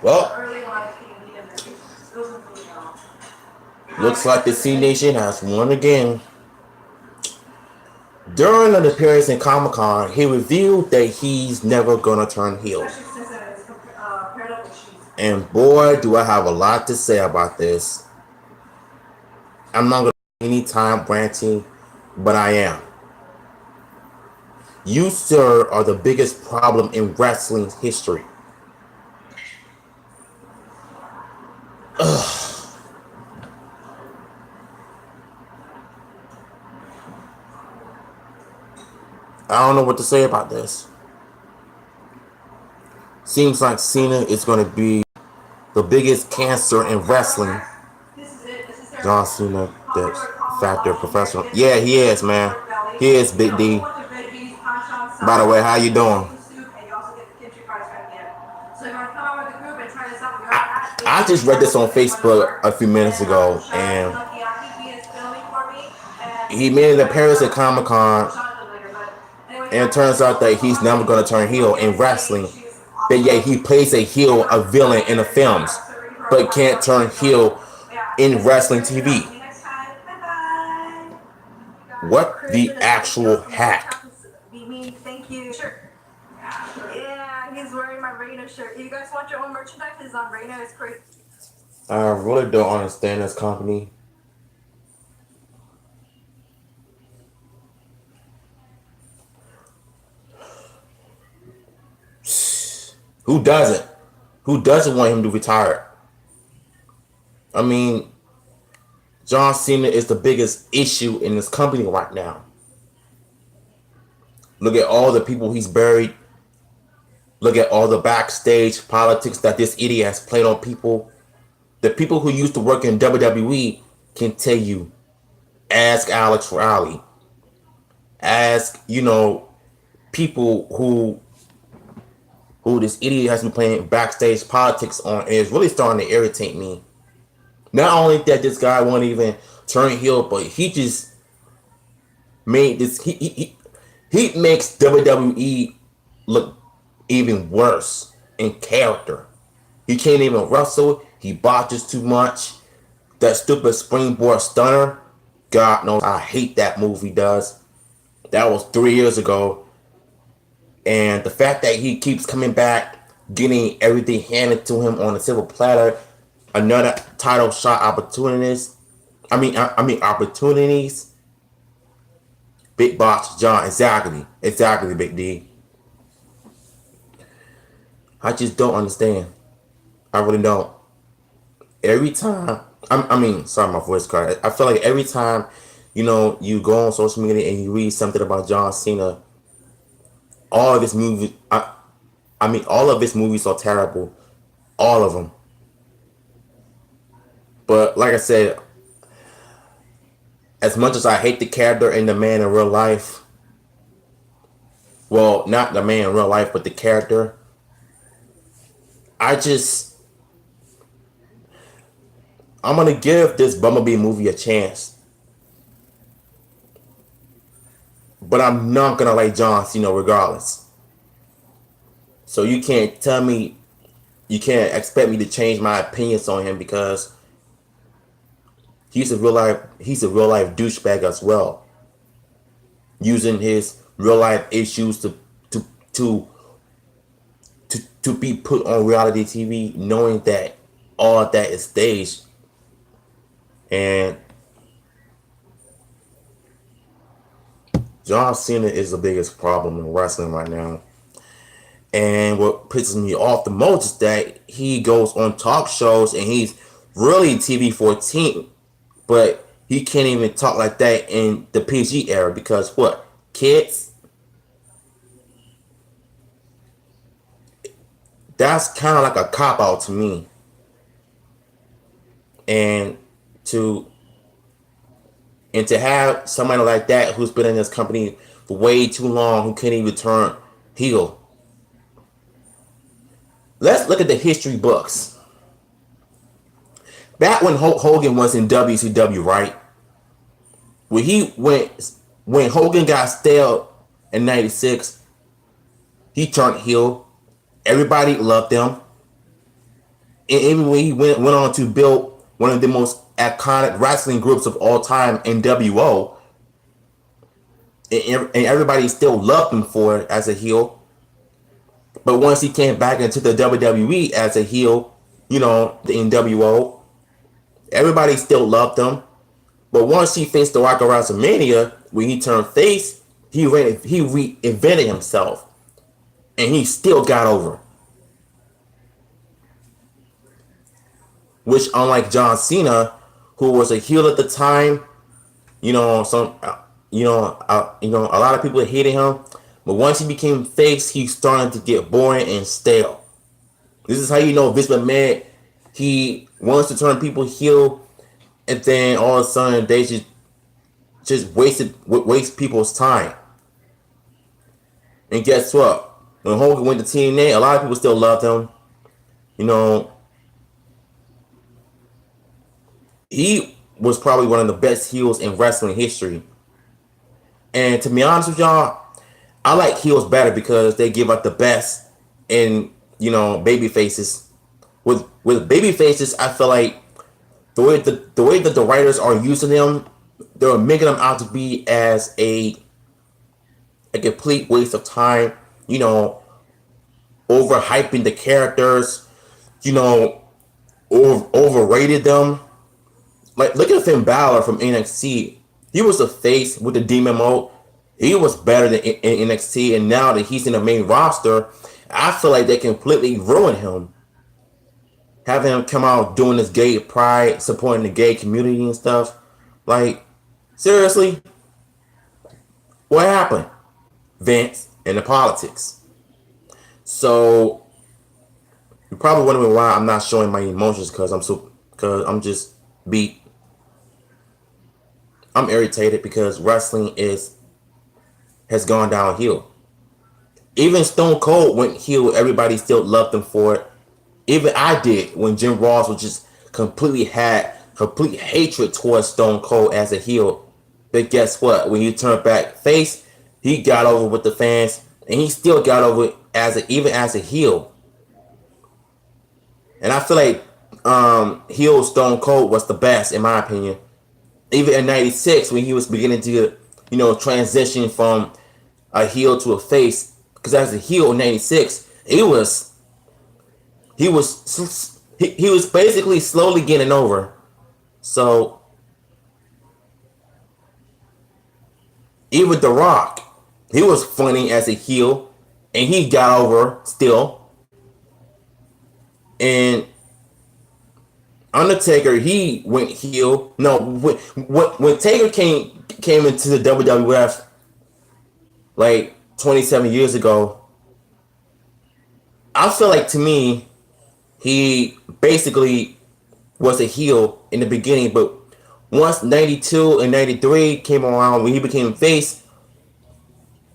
Well, looks like the C Nation has won again. During an appearance in Comic Con, he revealed that he's never gonna turn heel. And boy, do I have a lot to say about this. I'm not gonna spend any time ranting, but I am. You, sir, are the biggest problem in wrestling history. Ugh. I don't know what to say about this. Seems like Cena is going to be the biggest cancer in wrestling. John Cena, the factor professional. Yeah, he is, man. He is, Big D. By the way, how you doing? I just read this on Facebook a few minutes ago, and he made an appearance at Comic Con, and it turns out that he's never going to turn heel in wrestling. But yet he plays a heel, a villain in the films, but can't turn heel in wrestling TV. What the actual heck? Yeah, he's wearing my Reno shirt. If you guys want your own merchandise, it's on Reno. It's crazy. I really don't understand this company. Who doesn't? Who doesn't want him to retire? I mean, John Cena is the biggest issue in this company right now. Look at all the people he's buried. Look at all the backstage politics that this idiot has played on people. The people who used to work in WWE can tell you. Ask Alex Riley. Ask, people who this idiot has been playing backstage politics on, and it's really starting to irritate me. Not only that this guy won't even turn heel, but he just made this. He makes WWE look even worse in character. He can't even wrestle. He botches too much. That stupid springboard stunner. God knows I hate that move he does. That was 3 years ago. And the fact that he keeps coming back, getting everything handed to him on a silver platter, another title shot opportunities. Opportunities. Big box, John. Exactly, Big D. I just don't understand. I really don't. Every time, sorry, my voice cracked. I feel like every time, you go on social media and you read something about John Cena, all of his movies, all of his movies are terrible. All of them. But like I said, as much as I hate the character and the man in real life, well, not the man in real life, but the character, I'm going to give this Bumblebee movie a chance. But I'm not going to like John Cena regardless. So you can't expect me to change my opinions on him, because he's a real life douchebag as well. Using his real life issues to be put on reality TV, knowing that all of that is staged. And John Cena is the biggest problem in wrestling right now. And what pisses me off the most is that he goes on talk shows and he's really TV 14, but he can't even talk like that in the PG era, because what? Kids? That's kind of like a cop-out to me. And to have somebody like that who's been in this company for way too long, who can't even turn heel. Let's look at the history books. Back when Hulk Hogan was in WCW, right? When Hogan got stale in '96, he turned heel Everybody loved him. And even when he went on to build one of the most iconic wrestling groups of all time, NWO, and everybody still loved him for it as a heel. But once he came back into the WWE as a heel, the NWO, everybody still loved him. But once he faced The Rock at WrestleMania, when he turned face, he reinvented himself. And he still got over. Which, unlike John Cena, who was a heel at the time, a lot of people hated him. But once he became face, he started to get boring and stale. This is how you know Vince McMahon, he wants to turn people heel, and then all of a sudden they just waste people's time. And guess what? When Hogan went to TNA, a lot of people still loved him. He was probably one of the best heels in wrestling history. And to be honest with y'all, I like heels better because they give out the best in, baby faces. With baby faces, I feel like the way that the writers are using them, they're making them out to be as a complete waste of time, overhyping the characters, overrated them. Like, look at Finn Balor from NXT. He was a face with the demon mode. He was better than in NXT, and now that he's in the main roster, I feel like they completely ruined him. Having him come out doing this gay pride, supporting the gay community and stuff. Like, seriously? What happened? Vince and the politics. So, you're probably wondering why I'm not showing my emotions because I'm just beat. I'm irritated because wrestling has gone downhill. Even Stone Cold went heel. Everybody still loved him for it. Even I did when Jim Ross was just had complete hatred towards Stone Cold as a heel. But guess what? When he turned back face, he got over with the fans, and he still got over it even as a heel. And I feel like heel Stone Cold was the best in my opinion. Even in '96 when he was beginning to transition from a heel to a face, because as a heel in '96 he was basically slowly getting over. So even The Rock, he was funny as a heel, and he got over still. And Undertaker, he went heel. No, when Taker came into the WWF like 27 years ago, I feel like, to me, he basically was a heel in the beginning, but once 92 and 93 came around, when he became face,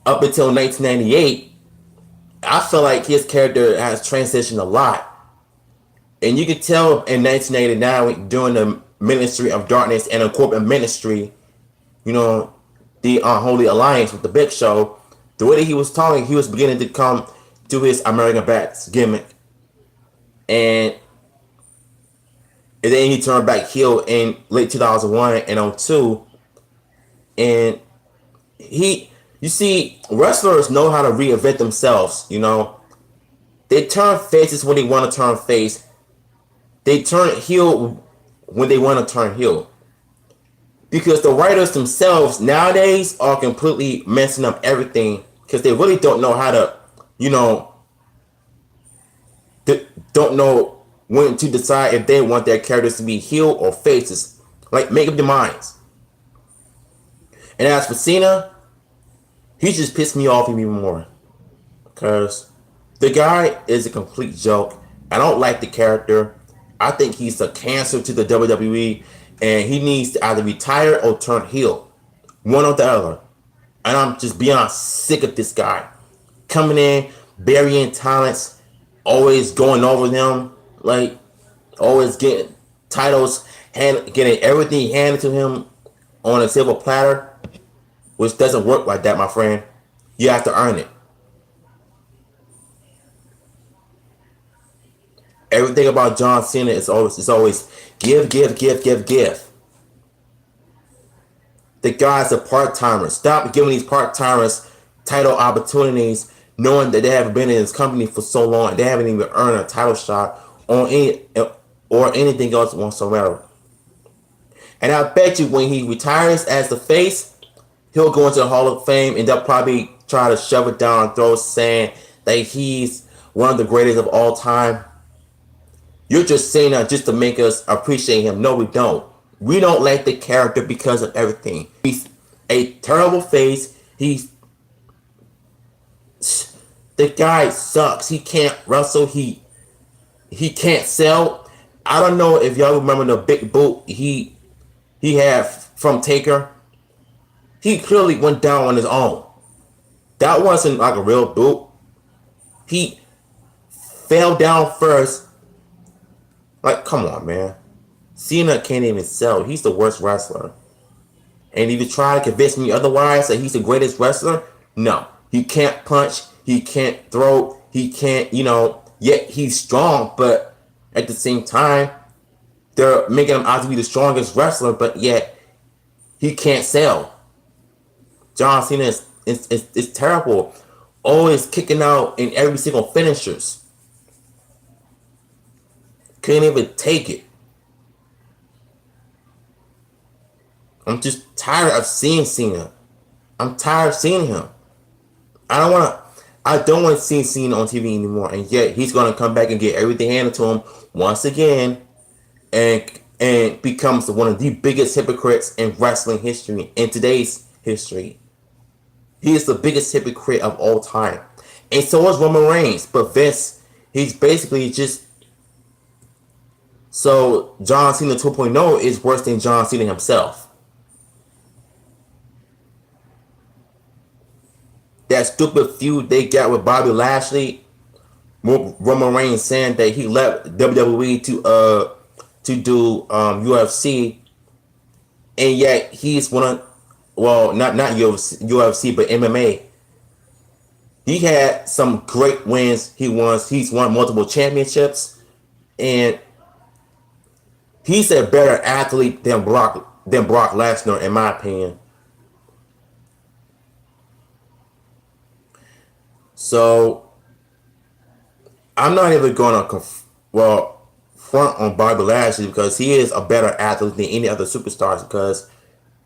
up until 1998, I feel like his character has transitioned a lot. And you could tell in 1989, during the Ministry of Darkness and a corporate ministry, the Unholy Alliance with the Big Show, the way that he was talking, he was beginning to come to his American Bats gimmick. And then he turned back heel in late 2001 and 02. And you see, wrestlers know how to reinvent themselves, They turn faces when they want to turn face. They turn heel when they want to turn heel. Because the writers themselves nowadays are completely messing up everything because they really don't know how to, don't know when to decide if they want their characters to be heel or faces. Like, make up their minds. And as for Cena, he just pissed me off even more. Because the guy is a complete joke. I don't like the character. I think he's a cancer to the WWE, and he needs to either retire or turn heel. One or the other. And I'm just beyond sick of this guy. Coming in, burying talents, always going over them, like, always getting titles, getting everything handed to him on a silver platter, which doesn't work like that, my friend. You have to earn it. Everything about John Cena is always give, give, give, give, give. The guy's a part timer. Stop giving these part timers title opportunities, knowing that they haven't been in this company for so long. They haven't even earned a title shot on any or anything else whatsoever. And I bet you when he retires as the face, he'll go into the Hall of Fame and they'll probably try to shove it down our throats saying that he's one of the greatest of all time. You're just saying that just to make us appreciate him. No, we don't. We don't like the character because of everything. He's a terrible face. The guy sucks. He can't wrestle. He can't sell. I don't know if y'all remember the big boot he had from Taker. He clearly went down on his own. That wasn't like a real boot. He fell down first. Like, come on, man. Cena can't even sell. He's the worst wrestler. And if you try to convince me otherwise that he's the greatest wrestler, no. He can't punch. He can't throw. He can't, yet he's strong, but at the same time, they're making him out to be the strongest wrestler, but yet he can't sell. John Cena is terrible. Always kicking out in every single finishers. Couldn't even take it. I'm just tired of seeing Cena. I'm tired of seeing him. I don't want to see Cena on TV anymore. And yet he's gonna come back and get everything handed to him once again, and becomes one of the biggest hypocrites in wrestling history, in today's history. He is the biggest hypocrite of all time. And so is Roman Reigns. But Vince, he's basically just... So John Cena 2.0 is worse than John Cena himself. That stupid feud they got with Bobby Lashley, Roman Reigns saying that he left WWE to do UFC, and yet he's one of, well, not UFC, but MMA. He had some great wins. He's won multiple championships, and he's a better athlete than Brock Lesnar, in my opinion. So I'm not even going to front on Bobby Lashley, because he is a better athlete than any other superstars, because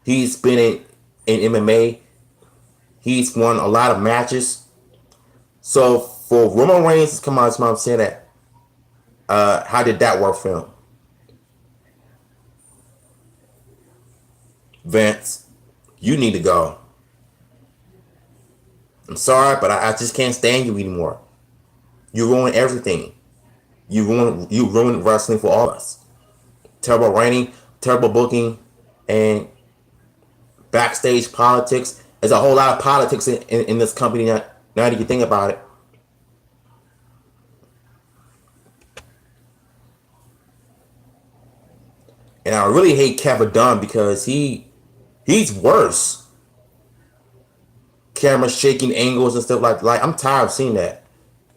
he's been in MMA. He's won a lot of matches. So for Roman Reigns to come out his mouth saying that, how did that work for him? Vince, you need to go. I'm sorry, but I just can't stand you anymore. You ruined everything. You ruined wrestling for all of us. Terrible writing, terrible booking, and backstage politics. There's a whole lot of politics in this company now that you think about it. And I really hate Kevin Dunn, because he's worse. Camera shaking angles and stuff like I'm tired of seeing that.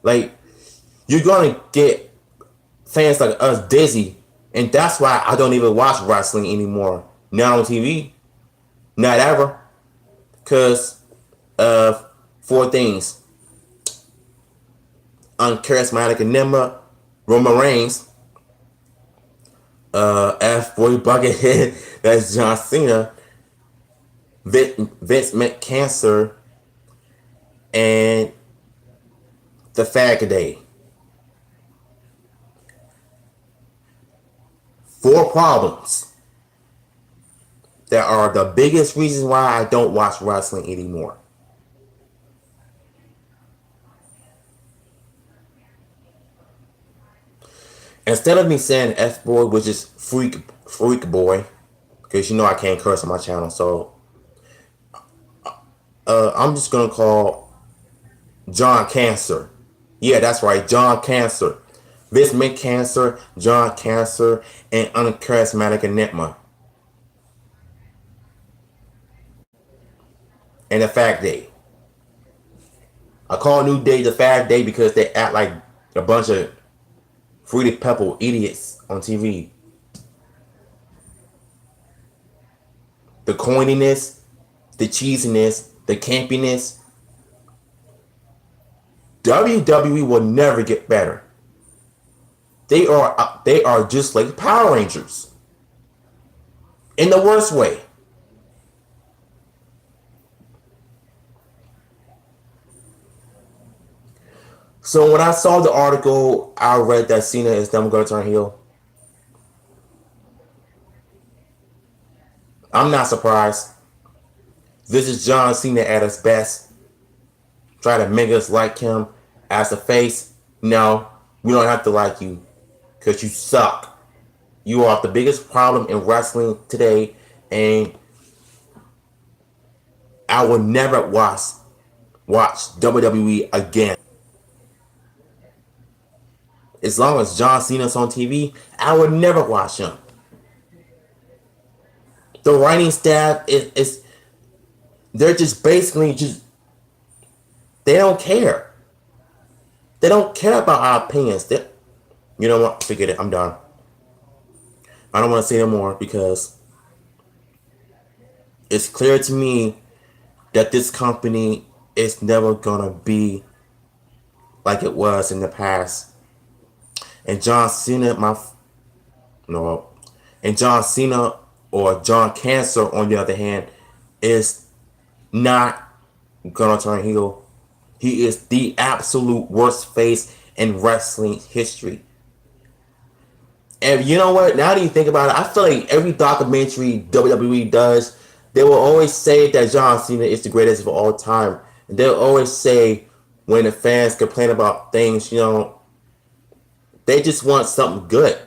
Like, you're gonna get fans like us dizzy, and that's why I don't even watch wrestling anymore. Not on TV, not ever, because of 4 things: uncharismatic enigma, Roman Reigns, F-boy buckethead, that's John Cena, Vince McCancer, and the fag day. 4 problems that are the biggest reasons why I don't watch wrestling anymore. Instead of me saying F-boy, which is freak boy, because I can't curse on my channel, so I'm just gonna call John Cancer. Yeah, that's right, John Cancer. Vince McCancer, John Cancer, and uncharismatic enigma. And the fag day. I call New Day the fag day because they act like a bunch of Fruity Pebble idiots on TV. The corniness, the cheesiness, the campiness. WWE will never get better. They are just like Power Rangers in the worst way. So when I saw the article, I read that Cena is never going to turn heel. I'm not surprised. This is John Cena at his best. Try to make us like him as a face. No, we don't have to like you because you suck. You are the biggest problem in wrestling today, and I will never watch WWE again. As long as John Cena's on TV, I would never watch him. The writing staff is they're just basically just they don't care. They don't care about our opinions. You know what? Forget it. I'm done. I don't want to say no more because it's clear to me that this company is never gonna be like it was in the past. And John Cena, no, and John Cena or John Cancer, on the other hand, is not gonna turn heel. He is the absolute worst face in wrestling history. And you know what? Now that you think about it, I feel like every documentary WWE does, they will always say that John Cena is the greatest of all time. And they'll always say when the fans complain about things, they just want something good.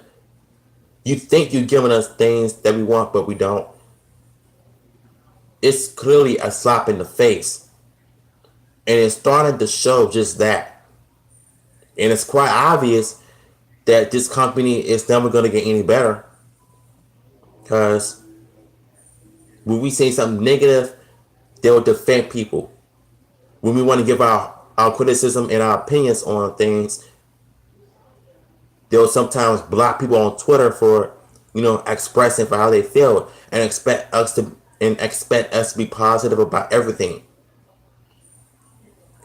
You think you're giving us things that we want, but we don't. It's clearly a slap in the face. And it's starting to show just that. And it's quite obvious that this company is never going to get any better. Because when we say something negative, they'll defend people. When we want to give our criticism and our opinions on things, they'll sometimes block people on Twitter for, expressing for how they feel and expect us to be positive about everything.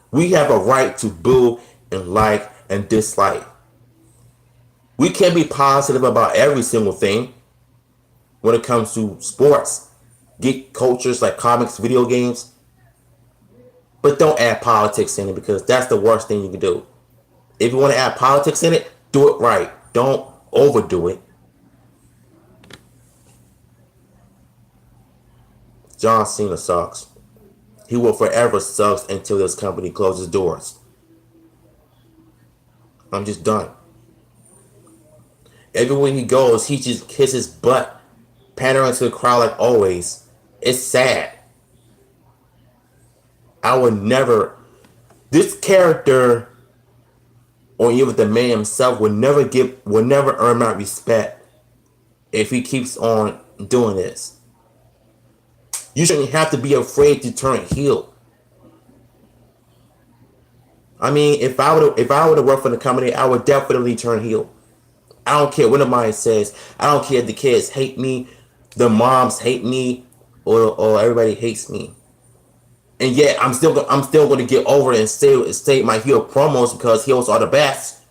We have a right to boo and like and dislike. We can't be positive about every single thing when it comes to sports, geek cultures like comics, video games. But don't add politics in it because that's the worst thing you can do. If you want to add politics in it, do it right. Don't overdo it. John Cena sucks. He will forever suck until this company closes doors. I'm just done. Everywhere he goes, he just kisses butt, pandering to the crowd like always. It's sad. I would never. This character, or even the man himself, would never earn my respect if he keeps on doing this. You shouldn't have to be afraid to turn heel. I mean, if I would have worked for the company, I would definitely turn heel. I don't care what nobody says. I don't care if the kids hate me, the moms hate me, or everybody hates me. And yet, I'm still going to get over it and say my heel promos because heels are the best.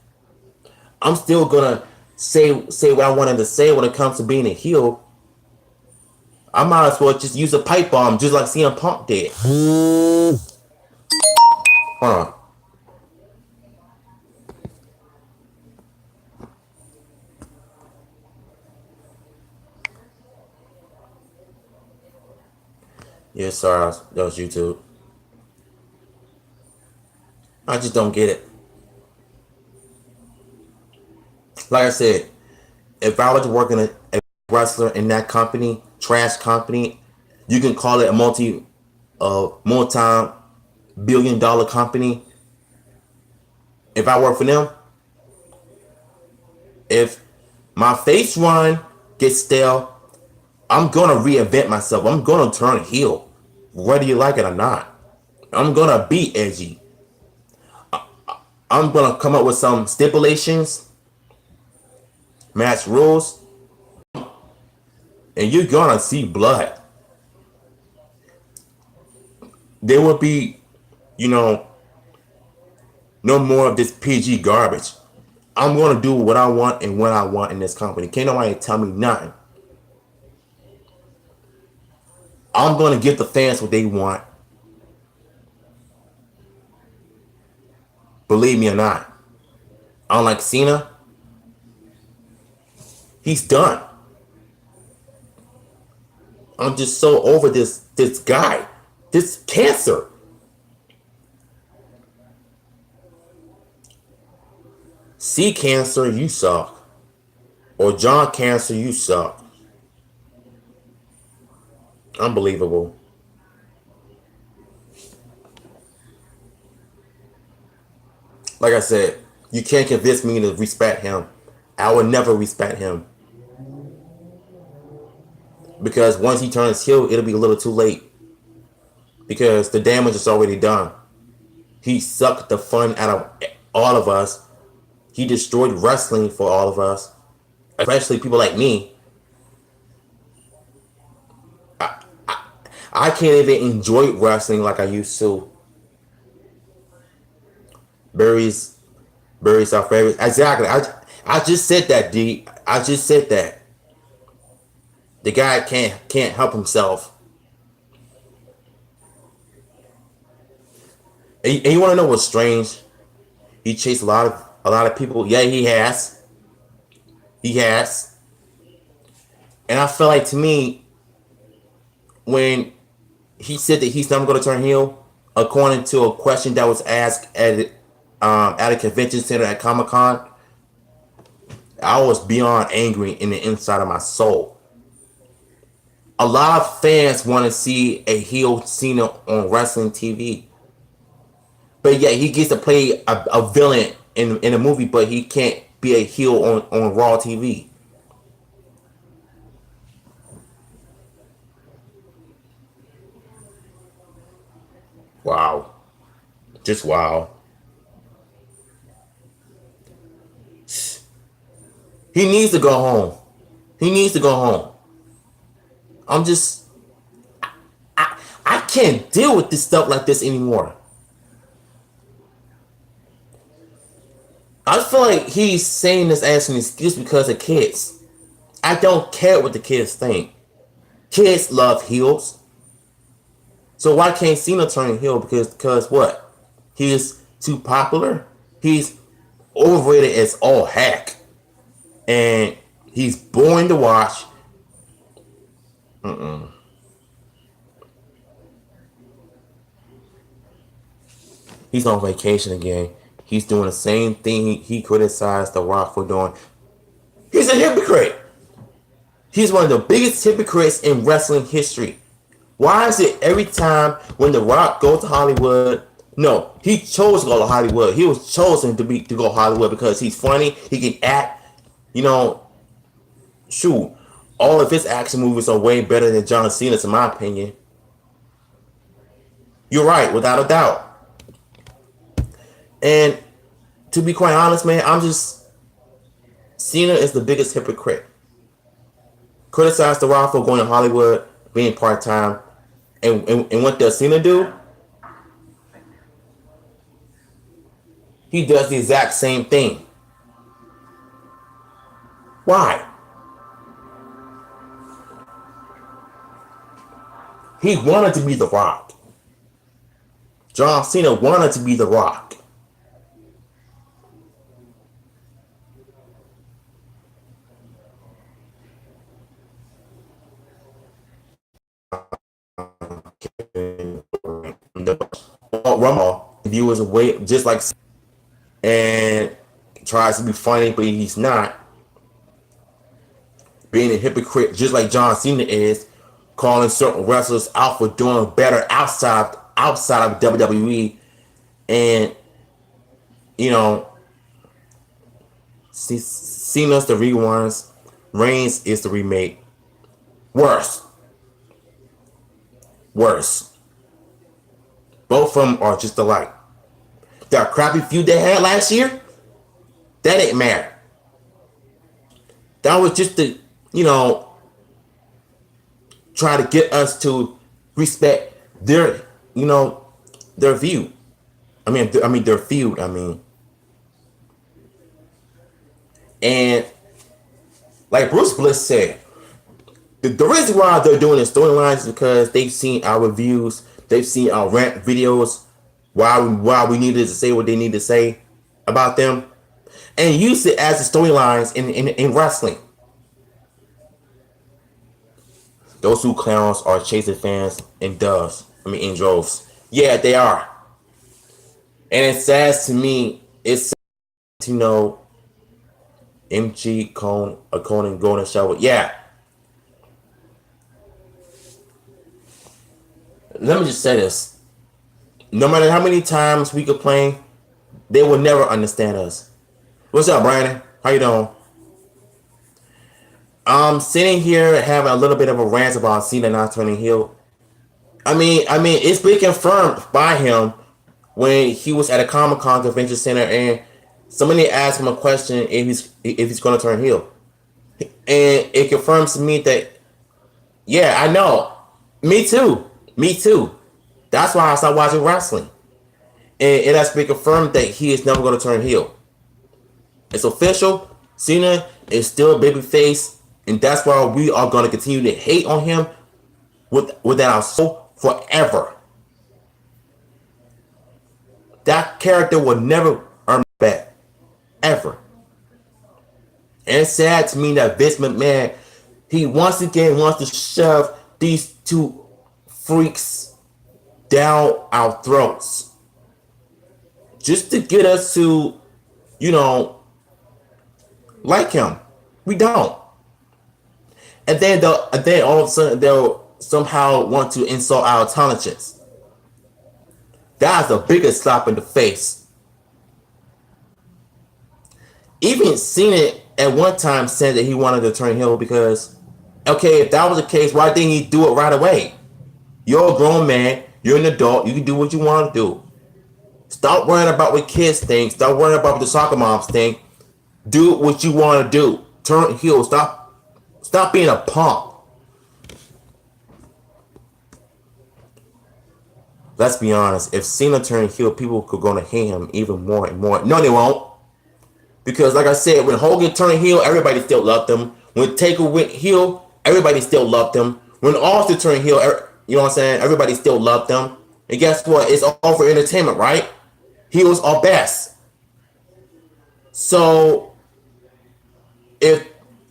I'm still gonna say what I wanted to say when it comes to being a heel. I might as well just use a pipe bomb, just like CM Punk did. Hold on. Yeah, sorry, that was YouTube. I just don't get it. Like I said, if I was to work in a wrestler in that company, trash company, you can call it a multi-billion-dollar company. If I work for them, if my face run gets stale, I'm gonna reinvent myself. I'm gonna turn heel, whether you like it or not. I'm gonna be edgy. I'm gonna come up with some stipulations match rules, and you're gonna see blood. There will be, you know, no more of this PG garbage. I'm gonna do what I want and what I want in this company. Can't nobody tell me nothing. I'm gonna give the fans what they want. Believe me or not. Unlike Cena, he's done. I'm just so over this guy. This cancer. C Cancer, you suck. Or John Cancer, you suck. Unbelievable. Like I said, you can't convince me to respect him. I will never respect him. Because once he turns heel, it'll be a little too late. Because the damage is already done. He sucked the fun out of all of us. He destroyed wrestling for all of us. Especially people like me. I can't even enjoy wrestling like I used to. Barry's our favorite. Exactly. I just said that, D. I just said that. The guy can't help himself. And you want to know what's strange? He chased a lot of people. Yeah, he has. He has. And I feel like, to me, when he said that he's never going to turn heel, according to a question that was asked at a convention center at Comic-Con, I was beyond angry in the inside of my soul. A lot of fans want to see a heel Cena on wrestling TV. But yeah, he gets to play a villain in a movie, but he can't be a heel on Raw TV. Wow. Just wow. He needs to go home. He needs to go home. I'm just... I can't deal with this stuff like this anymore. I feel like he's saying this as an excuse because of kids. I don't care what the kids think. Kids love heels. So why can't Cena turn heel? Because what? He is too popular? He's overrated as all heck. And he's boring to watch. He's on vacation again. He's doing the same thing he criticized The Rock for doing. He's a hypocrite. He's one of the biggest hypocrites in wrestling history. Why is it every time when The Rock goes to Hollywood? No, he chose to go to Hollywood. He was chosen to go to Hollywood because he's funny. He can act. You know, shoot, all of his action movies are way better than John Cena's, in my opinion. You're right, without a doubt. And to be quite honest, man, Cena is the biggest hypocrite. Criticized The Rock for going to Hollywood, being part-time. And what does Cena do? He does the exact same thing. Why? He wanted to be The Rock. John Cena wanted to be The Rock. Rumble viewers away just like, and tries to be funny, but he's not. Being a hypocrite, just like John Cena is, calling certain wrestlers out for doing better outside of WWE, and you know, Cena's the rewinds, Reigns is the remake. Worse. Both of them are just alike. That crappy feud they had last year, that didn't matter. That was just to, you know, try to get us to respect their, you know, their view. I mean their feud. And like Bruce Bliss said, the reason why they're doing the storylines is because they've seen our reviews, they've seen our rant videos, why we needed to say what they need to say about them, and use it as the storylines in wrestling. Those two clowns are chasing fans in doves. In droves. Yeah, they are. And it's sad to me. It's sad to know MG Conan going to show it. Yeah. Let me just say this. No matter how many times we complain, they will never understand us. What's up, Brandon? How you doing? I'm sitting here having a little bit of a rant about Cena not turning heel. It's been confirmed by him when he was at a Comic-Con convention center and somebody asked him a question if he's going to turn heel, and it confirms to me that yeah, I know, me too. That's why I started watching wrestling, and it has been confirmed that he is never going to turn heel. It's official. Cena is still a babyface, and that's why we are going to continue to hate on him without our soul forever. That character will never earn back, ever. And it's sad to me that Vince McMahon, he once again wants to shove these two freaks down our throats just to get us to, you know, like him. We don't. And then all of a sudden they'll somehow want to insult our intelligence. That's the biggest slap in the face. Even Cena at one time said that he wanted to turn heel because, okay, if that was the case, why didn't he do it right away? You're a grown man. You're an adult. You can do what you want to do. Stop worrying about what kids think. Stop worrying about what the soccer moms think. Do what you want to do. Turn heel. Stop being a punk. Let's be honest. If Cena turned heel, people could going to hate him even more and more. No, they won't. Because like I said, when Hogan turned heel, everybody still loved him. When Taker went heel, everybody still loved him. When Austin turned heel, you know what I'm saying? Everybody still loved him. And guess what? It's all for entertainment, right? Heels are best. So if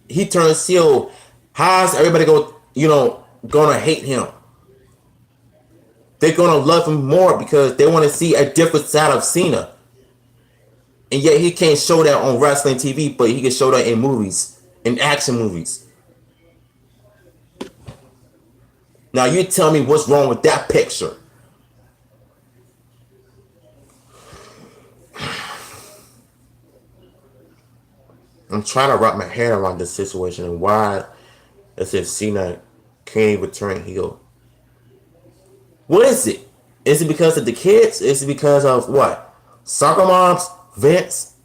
he turns heel, how's everybody gonna hate him? They're gonna love him more because they want to see a different side of Cena. And yet he can't show that on wrestling TV, but he can show that in movies, in action movies. Now you tell me what's wrong with that picture. I'm trying to wrap my head around this situation and why as if Cena can't even turn heel. What is it? Is it because of the kids? Is it because of what? Soccer moms? Vince?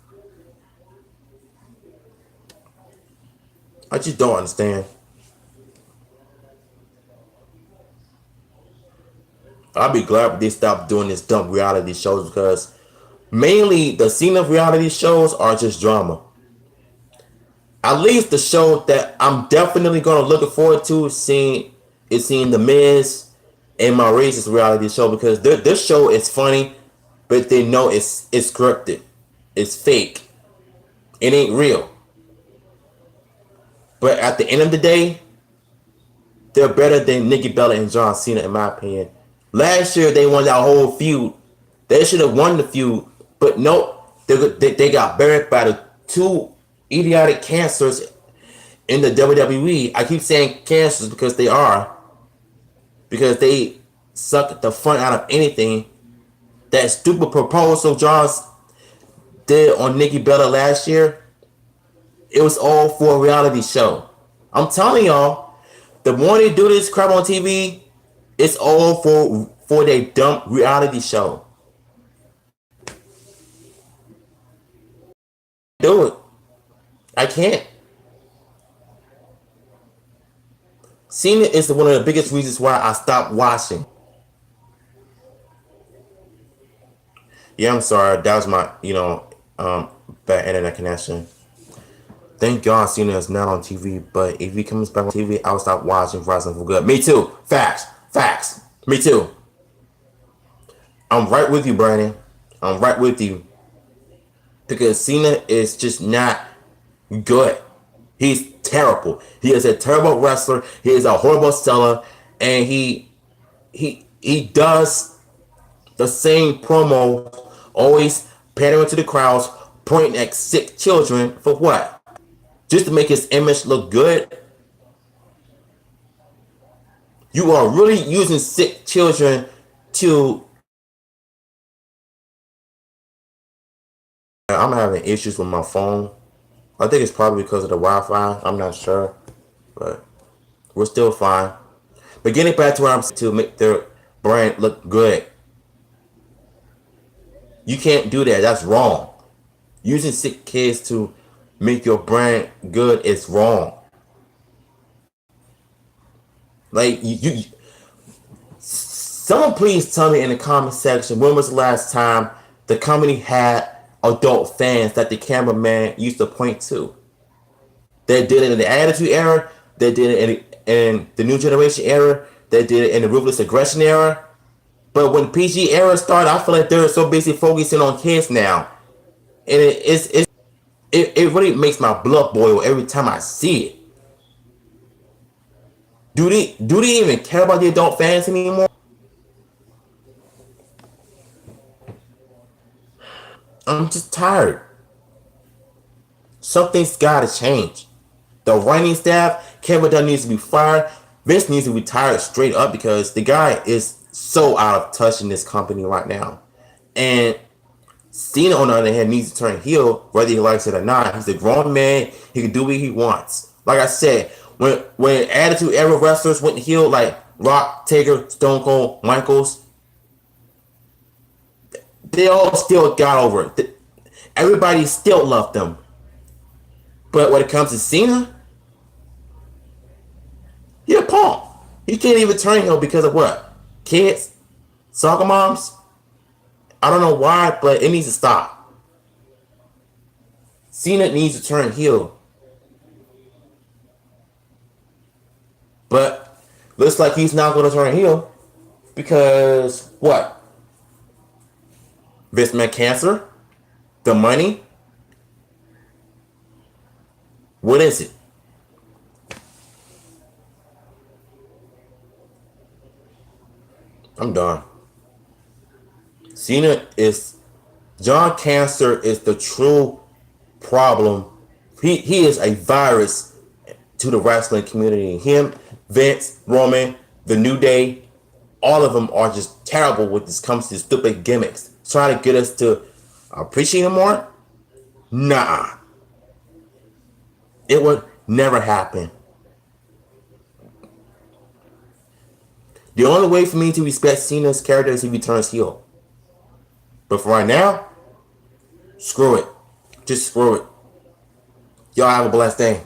I just don't understand. I'll be glad if they stop doing this dumb reality shows because mainly the Cena reality shows are just drama. At least the show that I'm definitely going to look forward to is seeing The Miz and my racist reality show because this show is funny, but they know it's scripted. It's fake. It ain't real. But at the end of the day, they're better than Nikki Bella and John Cena in my opinion. Last year they won that whole feud. They should have won the feud, but nope. They got buried by the two idiotic cancers in the WWE. I keep saying cancers because they are. Because they suck the fun out of anything. That stupid proposal John did on Nikki Bella last year, it was all for a reality show. I'm telling y'all, the more they do this crap on TV, it's all for their dumb reality show. Do it. I can't. Cena is one of the biggest reasons why I stopped watching. Yeah, I'm sorry. That was my, bad internet connection. Thank God Cena is not on TV, but if he comes back on TV, I'll stop watching wrestling for good. Me too. Facts. Facts. Me too. I'm right with you, Brandon. I'm right with you. Because Cena is just not good. He's terrible. He is a terrible wrestler. He is a horrible seller. And he does the same promo, always pandering to the crowds, pointing at sick children for what? Just to make his image look good. You are really using sick children to. I'm having issues with my phone. I think it's probably because of the Wi-Fi. I'm not sure, but we're still fine. But getting back to where I'm to make their brand look good. You can't do that. That's wrong. Using sick kids to make your brand good is wrong. Like someone please tell me in the comment section when was the last time the company had adult fans that the cameraman used to point to. They did it in the Attitude Era. They did it in the New Generation Era. They did it in the Ruthless Aggression Era. But when PG era started, I feel like they're so busy focusing on kids now, and it really makes my blood boil every time I see it. Do they even care about the adult fans anymore? I'm just tired. Something's got to change. The writing staff, Kevin Dunn needs to be fired. Vince needs to retire straight up because the guy is so out of touch in this company right now. And Cena, on the other hand, needs to turn heel, whether he likes it or not. He's a grown man. He can do what he wants. Like I said, when Attitude Era wrestlers went heel, like Rock, Taker, Stone Cold, Michaels, they all still got over it. Everybody still loved them. But when it comes to Cena, he a punk. He can't even turn heel because of what? Kids? Soccer moms? I don't know why, but it needs to stop. Cena needs to turn heel. But looks like he's not going to turn heel because what? Vince cancer? The money? What is it? I'm done. John Cancer is the true problem. He is a virus to the wrestling community. Him, Vince, Roman, The New Day, all of them are just terrible when this comes to stupid gimmicks. Trying to get us to appreciate him more? Nah. It would never happen. The only way for me to respect Cena's character is if he turns heel. But for right now, screw it. Just screw it. Y'all have a blessed day.